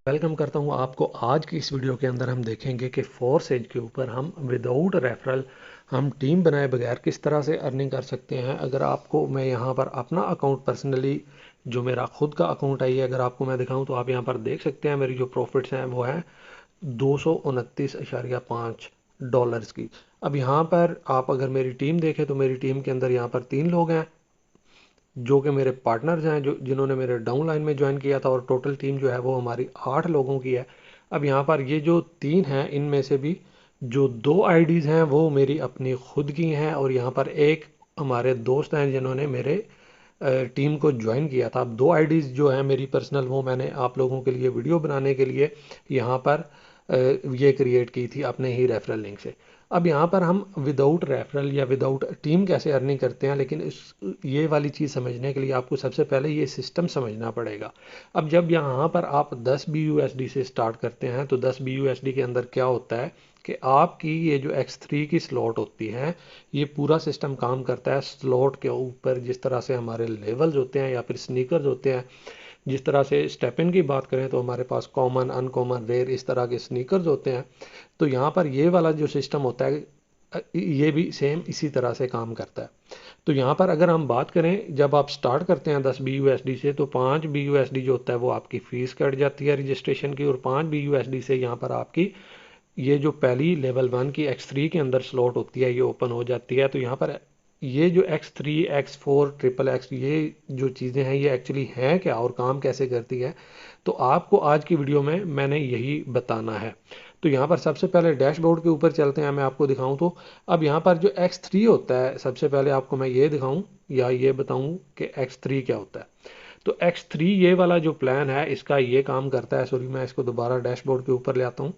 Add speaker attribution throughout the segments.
Speaker 1: Welcome करता हूँ आपको। आज की इस वीडियो के अंदर हम देखेंगे कि फोर्सेज के ऊपर हम विदाउट रेफरल हम टीम बनाए बगैर किस तरह से अर्निंग कर सकते हैं। अगर आपको मैं यहाँ पर अपना अकाउंट पर्सनली जो मेरा खुद का अकाउंट है ये अगर आपको मैं दिखाऊं तो आप यहाँ पर देख सकते हैं मेरी जो प्रॉफिट्स हैं वो है $229.5 की। अब यहाँ पर आप अगर मेरी टीम देखें तो मेरी टीम के अंदर यहाँ पर 3 लोग हैं जो कि मेरे पार्टनर्स हैं जो जिन्होंने मेरे डाउन लाइन में ज्वाइन किया था, और टोटल टीम जो है वो हमारी 8 लोगों की है। अब यहाँ पर ये जो 3 हैं इनमें से भी जो 2 आईडीज़ हैं वो मेरी अपनी खुद की हैं, और यहाँ पर एक हमारे दोस्त हैं जिन्होंने मेरे टीम को ज्वाइन किया था। अब 2 आईडीज़ जो है मेरी पर्सनल वो मैंने आप लोगों के लिए वीडियो बनाने के लिए यहाँ पर ये क्रिएट की थी अपने ही रेफरल लिंक से। अब यहाँ पर हम विदाउट रेफरल या विदाउट टीम कैसे अर्निंग करते हैं, लेकिन ये वाली चीज़ समझने के लिए आपको सबसे पहले ये सिस्टम समझना पड़ेगा। अब जब यहाँ पर आप 10 BUSD से स्टार्ट करते हैं तो 10 BUSD के अंदर क्या होता है कि आपकी ये जो X3 की स्लॉट होती है, ये पूरा सिस्टम काम करता है स्लॉट के ऊपर। जिस तरह से हमारे लेवल्स होते हैं या फिर स्नीकर्स होते हैं, जिस तरह से स्टेप इन की बात करें तो हमारे पास कॉमन, अनकॉमन, रेयर इस तरह के स्नीकर्स होते हैं। तो यहाँ पर ये वाला जो सिस्टम होता है ये भी सेम इसी तरह से काम करता है। तो यहाँ पर अगर हम बात करें जब आप स्टार्ट करते हैं 10 BUSD से तो 5 BUSD जो होता है वो आपकी फ़ीस कट जाती है रजिस्ट्रेशन की, और 5 BUSD से यहाँ पर आपकी ये जो पहली लेवल 1 की X3 के अंदर स्लॉट होती है ये ओपन हो जाती है। तो यहाँ पर ये जो X3, X4, XXX ये जो चीज़ें हैं ये एक्चुअली हैं क्या और काम कैसे करती है, तो आपको आज की वीडियो में मैंने यही बताना है। तो यहाँ पर सबसे पहले डैशबोर्ड के ऊपर चलते हैं, मैं आपको दिखाऊं तो अब यहाँ पर जो X3 होता है, सबसे पहले आपको मैं ये दिखाऊं या ये बताऊं कि X3 क्या होता है। तो X3 ये वाला जो प्लान है इसका ये काम करता है। सॉरी, मैं इसको दोबारा डैशबोर्ड के ऊपर ले आता हूँ।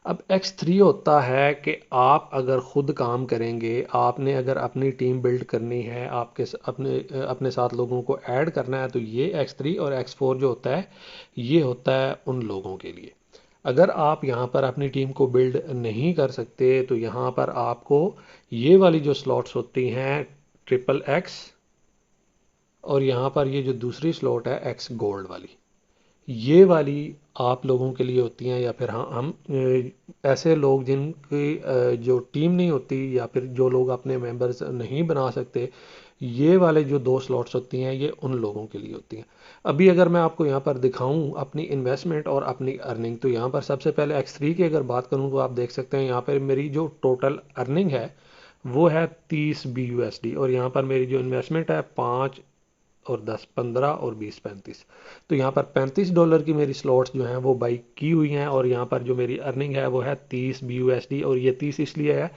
Speaker 1: अब X3 होता है कि आप अगर खुद काम करेंगे, आपने अगर अपनी टीम बिल्ड करनी है, आपके अपने साथ लोगों को ऐड करना है, तो ये X3 और X4 जो होता है ये होता है उन लोगों के लिए। अगर आप यहाँ पर अपनी टीम को बिल्ड नहीं कर सकते तो यहाँ पर आपको ये वाली जो स्लॉट्स होती हैं XXX, और यहाँ पर ये जो दूसरी स्लॉट है X गोल्ड वाली, ये वाली आप लोगों के लिए होती हैं। या फिर हाँ हम ऐसे लोग जिनकी जो टीम नहीं होती या फिर जो लोग अपने मेंबर्स नहीं बना सकते, ये वाले जो 2 स्लॉट्स होती हैं ये उन लोगों के लिए होती हैं। अभी अगर मैं आपको यहाँ पर दिखाऊं अपनी इन्वेस्टमेंट और अपनी अर्निंग, तो यहाँ पर सबसे पहले X3 की अगर बात करूँ तो आप देख सकते हैं यहाँ पर मेरी जो टोटल अर्निंग है वो है 30 BUSD, और यहाँ पर मेरी जो इन्वेस्टमेंट है 5 और 10, 15 और 20, 35। तो यहाँ पर $35 की मेरी स्लॉट्स जो हैं वो बाई की हुई हैं, और यहाँ पर जो मेरी अर्निंग है वो है 30 BUSD, और ये 30 इसलिए है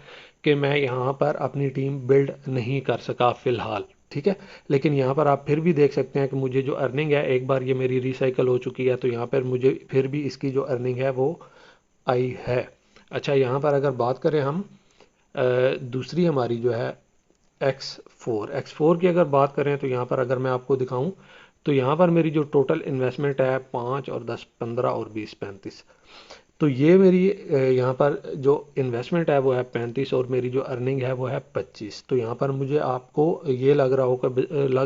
Speaker 1: कि मैं यहाँ पर अपनी टीम बिल्ड नहीं कर सका फ़िलहाल, ठीक है। लेकिन यहाँ पर आप फिर भी देख सकते हैं कि मुझे जो अर्निंग है एक बार ये मेरी रिसाइकल हो चुकी है, तो यहाँ पर मुझे फिर भी इसकी जो अर्निंग है वो आई है। अच्छा, यहाँ पर अगर बात करें हम दूसरी हमारी जो है X4 की अगर बात करें तो यहाँ पर अगर मैं आपको दिखाऊं तो यहाँ पर मेरी जो टोटल इन्वेस्टमेंट है 5 और 10, 15 और 20, 35। तो ये मेरी यहाँ पर जो इन्वेस्टमेंट है वो है 35, और मेरी जो अर्निंग है वो है 25। तो यहाँ पर मुझे आपको ये लग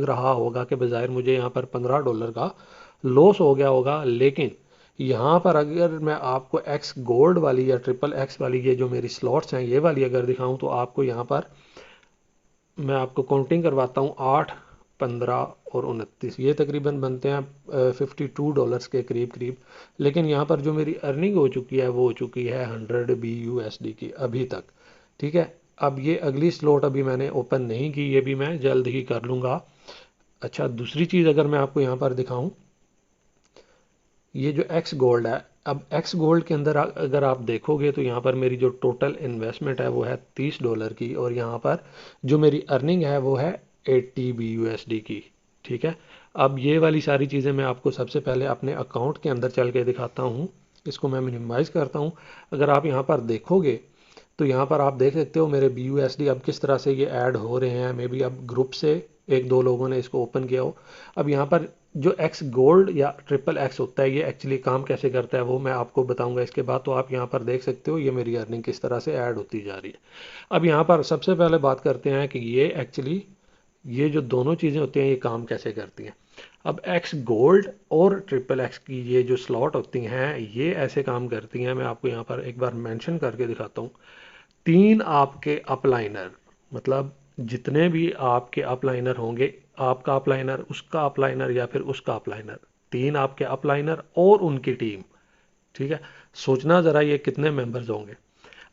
Speaker 1: रहा होगा कि बज़ाहिर मुझे यहाँ पर $15 का लॉस हो गया होगा, लेकिन यहाँ पर अगर मैं आपको X गोल्ड वाली या XXX वाली ये जो मेरी स्लॉट्स हैं ये वाली अगर दिखाऊं तो आपको यहाँ पर मैं आपको काउंटिंग करवाता हूँ। 8, 15 और 29 ये तकरीबन बनते हैं $52 के करीब करीब। लेकिन यहाँ पर जो मेरी अर्निंग हो चुकी है वो हो चुकी है 100 BUSD की अभी तक, ठीक है। अब ये अगली स्लॉट अभी मैंने ओपन नहीं की, ये भी मैं जल्द ही कर लूँगा। अच्छा, दूसरी चीज़ अगर मैं आपको यहाँ पर दिखाऊँ, ये जो X गोल्ड है, अब X गोल्ड के अंदर अगर आप देखोगे तो यहाँ पर मेरी जो टोटल इन्वेस्टमेंट है वो है $30 की, और यहाँ पर जो मेरी अर्निंग है वो है 80 BUSD की, ठीक है। अब ये वाली सारी चीज़ें मैं आपको सबसे पहले अपने अकाउंट के अंदर चल के दिखाता हूँ। इसको मैं मिनिमाइज़ करता हूँ। अगर आप यहाँ पर देखोगे तो यहाँ पर आप देख सकते हो मेरे BUSD अब किस तरह से ये ऐड हो रहे हैं। मे बी अब ग्रुप से एक दो लोगों ने इसको ओपन किया हो। अब यहाँ पर जो X गोल्ड या XXX होता है ये एक्चुअली काम कैसे करता है वो मैं आपको बताऊंगा इसके बाद। तो आप यहाँ पर देख सकते हो ये मेरी अर्निंग किस तरह से ऐड होती जा रही है। अब यहाँ पर सबसे पहले बात करते हैं कि ये एक्चुअली ये जो दोनों चीज़ें होती हैं ये काम कैसे करती हैं। अब एक्स गोल्ड और ट्रिपल एक्स की ये जो स्लॉट होती हैं ये ऐसे काम करती हैं, मैं आपको यहाँ पर एक बार मेंशन करके दिखाता हूँ। तीन आपके अपलाइनर, मतलब जितने भी आपके अपलाइनर होंगे, आपका अपलाइनर, उसका अपलाइनर या फिर उसका अपलाइनर, तीन आपके अपलाइनर और उनकी टीम, ठीक है। सोचना ज़रा ये कितने मेंबर्स होंगे।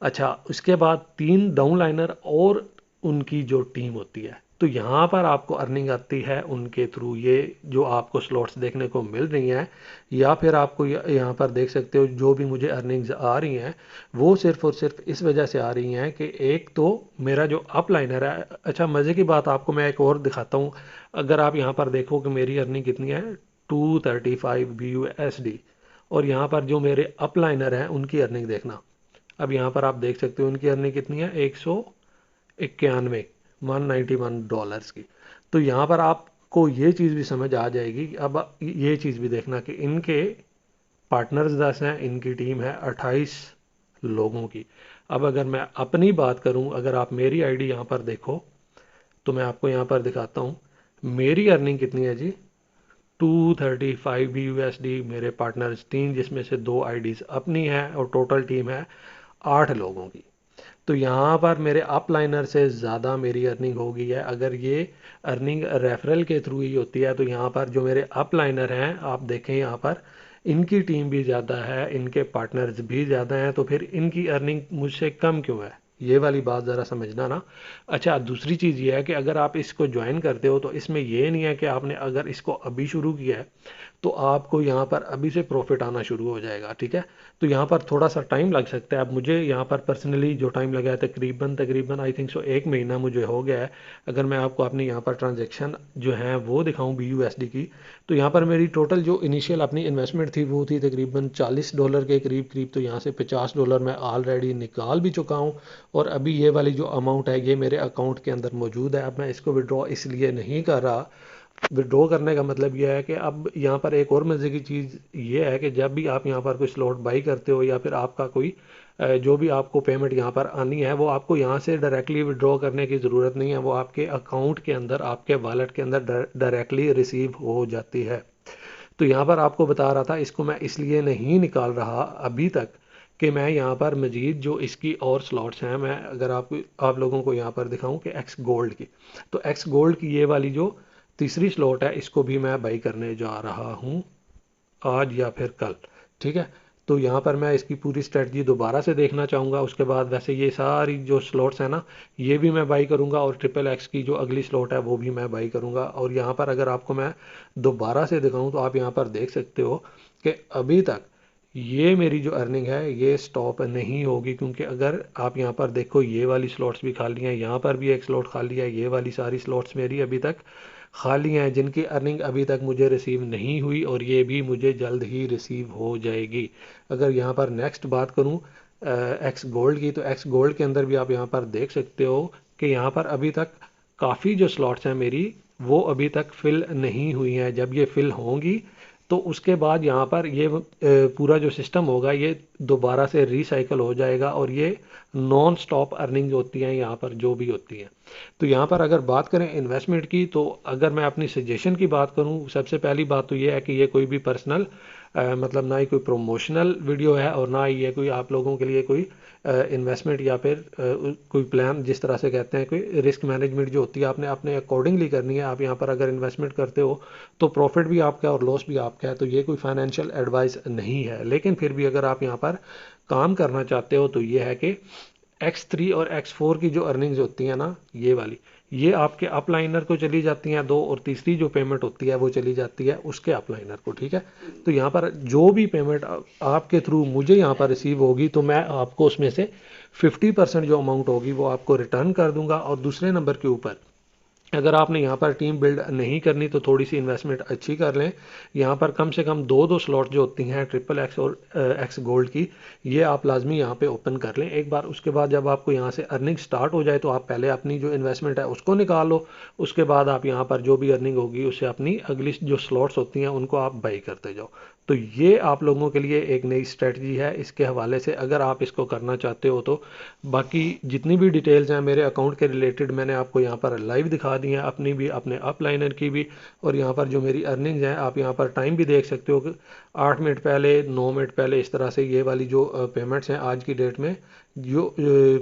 Speaker 1: अच्छा, उसके बाद तीन डाउनलाइनर और उनकी जो टीम होती है, तो यहाँ पर आपको अर्निंग आती है उनके थ्रू, ये जो आपको स्लॉट्स देखने को मिल रही हैं, या फिर आपको यहाँ पर देख सकते हो जो भी मुझे अर्निंग्स आ रही हैं वो सिर्फ और सिर्फ इस वजह से आ रही हैं कि एक तो मेरा जो अपलाइनर है। अच्छा, मज़े की बात आपको मैं एक और दिखाता हूँ। अगर आप यहाँ पर देखो कि मेरी अर्निंग कितनी है, 235 BUSD, और यहाँ पर जो मेरे अपलाइनर हैं उनकी अर्निंग देखना। अब यहाँ पर आप देख सकते हो उनकी अर्निंग कितनी है, 191 $191 की। तो यहाँ पर आपको ये चीज़ भी समझ आ जाएगी। अब ये चीज़ भी देखना कि इनके पार्टनर्स 10 हैं, इनकी टीम है 28 लोगों की। अब अगर मैं अपनी बात करूं, अगर आप मेरी आईडी यहाँ पर देखो तो मैं आपको यहाँ पर दिखाता हूँ मेरी अर्निंग कितनी है जी। 235 BUSD, मेरे पार्टनर्स तीन, जिसमें से दो आईडीज अपनी है, और टोटल टीम है 8 लोगों की। तो यहाँ पर मेरे अपलाइनर से ज़्यादा मेरी अर्निंग हो गई है। अगर ये अर्निंग रेफरल के थ्रू ही होती है तो यहाँ पर जो मेरे अपलाइनर हैं, आप देखें यहाँ पर इनकी टीम भी ज़्यादा है, इनके पार्टनर्स भी ज़्यादा हैं, तो फिर इनकी अर्निंग मुझसे कम क्यों है, ये वाली बात ज़रा समझना ना। अच्छा, दूसरी चीज़ ये है कि अगर आप इसको ज्वाइन करते हो तो इसमें ये नहीं है कि आपने अगर इसको अभी शुरू किया है तो आपको यहाँ पर अभी से प्रॉफिट आना शुरू हो जाएगा, ठीक है। तो यहाँ पर थोड़ा सा टाइम लग सकता है। अब मुझे यहाँ पर पर्सनली जो टाइम लगा है तकरीबन तकरीबन आई थिंक सो 1 महीना मुझे हो गया है। अगर मैं आपको अपनी यहाँ पर ट्रांजेक्शन जो है वो दिखाऊं BUSD की, तो यहाँ पर मेरी टोटल जो इनिशियल अपनी इन्वेस्टमेंट थी वो थी तकरीबन $40 के करीब करीब। तो यहाँ से $50 मैं ऑलरेडी निकाल भी चुका हूँ, और अभी ये वाली जो अमाउंट है ये मेरे अकाउंट के अंदर मौजूद है। अब मैं इसको विड्रॉ इसलिए नहीं कर रहा। विड्रॉ करने का मतलब यह है कि अब यहाँ पर एक और मज़े की चीज़ ये है कि जब भी आप यहाँ पर कोई स्लॉट बाई करते हो या फिर आपका कोई जो भी आपको पेमेंट यहाँ पर आनी है वो आपको यहाँ से डायरेक्टली विड्रॉ करने की ज़रूरत नहीं है, वो आपके अकाउंट के अंदर, आपके वॉलेट के अंदर डायरेक्टली रिसीव हो जाती है। तो यहाँ पर आपको बता रहा था, इसको मैं इसलिए नहीं निकाल रहा अभी तक कि मैं यहाँ पर मजीद जो इसकी और स्लॉट्स हैं, मैं अगर आप लोगों को यहाँ पर दिखाऊं कि एक्स गोल्ड की, तो एक्स गोल्ड की ये वाली जो तीसरी स्लॉट है इसको भी मैं बाई करने जा रहा हूँ आज या फिर कल, ठीक है। तो यहाँ पर मैं इसकी पूरी स्ट्रेटजी दोबारा से देखना चाहूँगा। उसके बाद वैसे ये सारी जो स्लॉट्स हैं ना ये भी मैं बाई करूँगा, और ट्रिपल एक्स की जो अगली स्लॉट है वो भी मैं बाई करूँगा। और यहाँ पर अगर आपको मैं दोबारा से दिखाऊँ तो आप यहाँ पर देख सकते हो कि अभी तक ये मेरी जो अर्निंग है ये स्टॉप नहीं होगी, क्योंकि अगर आप यहाँ पर देखो ये वाली स्लॉट्स भी खाली हैं, यहाँ पर भी एक स्लॉट खाली है, ये वाली सारी स्लॉट्स मेरी अभी तक खाली हैं जिनकी अर्निंग अभी तक मुझे रिसीव नहीं हुई, और ये भी मुझे जल्द ही रिसीव हो जाएगी। अगर यहाँ पर नेक्स्ट बात करूँ एक्स गोल्ड की, तो एक्स गोल्ड के अंदर भी आप यहाँ पर देख सकते हो कि यहाँ पर अभी तक काफ़ी जो स्लॉट्स हैं मेरी वो अभी तक फिल नहीं हुई हैं। जब ये फिल होंगी तो उसके बाद यहाँ पर ये पूरा जो सिस्टम होगा ये दोबारा से रिसाइकल हो जाएगा, और ये नॉन स्टॉप अर्निंग होती हैं यहाँ पर जो भी होती हैं। तो यहाँ पर अगर बात करें इन्वेस्टमेंट की, तो अगर मैं अपनी सजेशन की बात करूँ, सबसे पहली बात तो ये है कि ये कोई भी पर्सनल मतलब ना ही कोई प्रमोशनल वीडियो है, और ना ही ये कोई आप लोगों के लिए कोई इन्वेस्टमेंट या फिर कोई प्लान, जिस तरह से कहते हैं कोई रिस्क मैनेजमेंट जो होती है आपने अपने अकॉर्डिंगली करनी है। आप यहाँ पर अगर इन्वेस्टमेंट करते हो तो प्रॉफिट भी आपका है और लॉस भी आपका है, तो ये कोई फाइनेंशियल एडवाइस नहीं है। लेकिन फिर भी अगर आप यहाँ पर काम करना चाहते हो तो ये है कि X3 और X4 की जो अर्निंग्स होती हैं ना ये वाली, ये आपके अपलाइनर को चली जाती हैं दो, और तीसरी जो पेमेंट होती है वो चली जाती है उसके अपलाइनर को, ठीक है। तो यहाँ पर जो भी पेमेंट आपके थ्रू मुझे यहाँ पर रिसीव होगी तो मैं आपको उसमें से 50% जो अमाउंट होगी वो आपको रिटर्न कर दूंगा। और दूसरे नंबर के ऊपर अगर आपने यहाँ पर टीम बिल्ड नहीं करनी तो थोड़ी सी इन्वेस्टमेंट अच्छी कर लें। यहाँ पर कम से कम दो दो स्लॉट जो होती हैं ट्रिपल एक्स और एक्स गोल्ड की, ये आप लाजमी यहाँ पे ओपन कर लें एक बार। उसके बाद जब आपको यहाँ से अर्निंग स्टार्ट हो जाए तो आप पहले अपनी जो इन्वेस्टमेंट है उसको निकाल लो। उसके बाद आप यहाँ पर जो भी अर्निंग होगी उससे अपनी अगली जो स्लॉट्स होती हैं उनको आप बाई करते जाओ। तो ये आप लोगों के लिए एक नई स्ट्रेटजी है इसके हवाले से, अगर आप इसको करना चाहते हो तो। बाकी जितनी भी डिटेल्स हैं मेरे अकाउंट के रिलेटेड मैंने आपको यहाँ पर लाइव दिखा दी हैं, अपनी भी, अपने अपलाइनर की भी, और यहाँ पर जो मेरी अर्निंग्स हैं आप यहाँ पर टाइम भी देख सकते हो कि 8 मिनट पहले, 9 मिनट पहले, इस तरह से ये वाली जो पेमेंट्स हैं आज की डेट में जो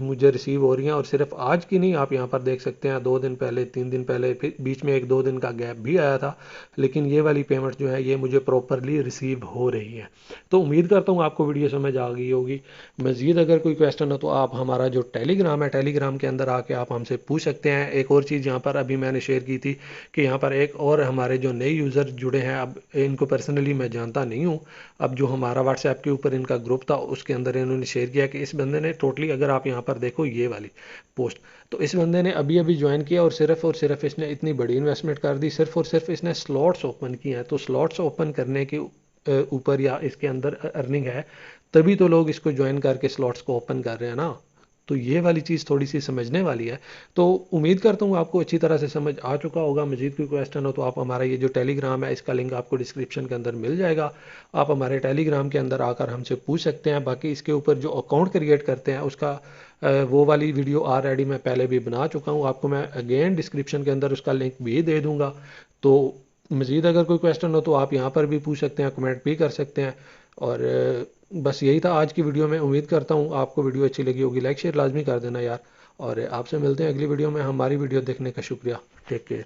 Speaker 1: मुझे रिसीव हो रही हैं। और सिर्फ आज की नहीं, आप यहाँ पर देख सकते हैं 2 दिन पहले, 3 दिन पहले, फिर बीच में 1-2 दिन का गैप भी आया था, लेकिन ये वाली पेमेंट जो है ये मुझे प्रॉपरली रिसीव हो रही है। तो उम्मीद करता हूँ आपको वीडियो समझ आ गई होगी। मज़ीद अगर कोई क्वेश्चन हो तो आप हमारा जो टेलीग्राम है, टेलीग्राम के अंदर आके आप हमसे पूछ सकते हैं। एक और चीज़ यहाँ पर अभी मैंने शेयर की थी कि यहाँ पर एक और हमारे जो नए यूज़र जुड़े हैं, अब इनको पर्सनली मैं जानता नहीं हूँ, अब जो हमारा व्हाट्सएप के ऊपर इनका ग्रुप था उसके अंदर इन्होंने शेयर किया कि इस बंदे ने टोटली, अगर आप यहाँ पर देखो ये वाली पोस्ट, तो इस बंदे ने अभी अभी ज्वाइन किया और सिर्फ इसने इतनी बड़ी इन्वेस्टमेंट कर दी, सिर्फ और सिर्फ इसने स्लॉट्स ओपन किए हैं। तो स्लॉट्स ओपन करने के ऊपर या इसके अंदर अर्निंग है, तभी तो लोग इसको ज्वाइन करके स्लॉट्स को ओपन कर रहे हैं ना। तो ये वाली चीज़ थोड़ी सी समझने वाली है। तो उम्मीद करता हूँ आपको अच्छी तरह से समझ आ चुका होगा। मजीद कोई क्वेश्चन हो तो आप हमारा ये जो टेलीग्राम है इसका लिंक आपको डिस्क्रिप्शन के अंदर मिल जाएगा, आप हमारे टेलीग्राम के अंदर आकर हमसे पूछ सकते हैं। बाकी इसके ऊपर जो अकाउंट क्रिएट करते हैं उसका वो वाली वीडियो ऑलरेडी मैं पहले भी बना चुका हूँ, आपको मैं अगेन डिस्क्रिप्शन के अंदर उसका लिंक भी दे दूँगा। तो मज़ीद अगर कोई क्वेश्चन हो तो आप यहाँ पर भी पूछ सकते हैं, कमेंट भी कर सकते हैं। और बस यही था आज की वीडियो में। उम्मीद करता हूँ आपको वीडियो अच्छी लगी होगी, लाइक शेयर लाजमी कर देना यार। और आपसे मिलते हैं अगली वीडियो में। हमारी वीडियो देखने का शुक्रिया। Take care.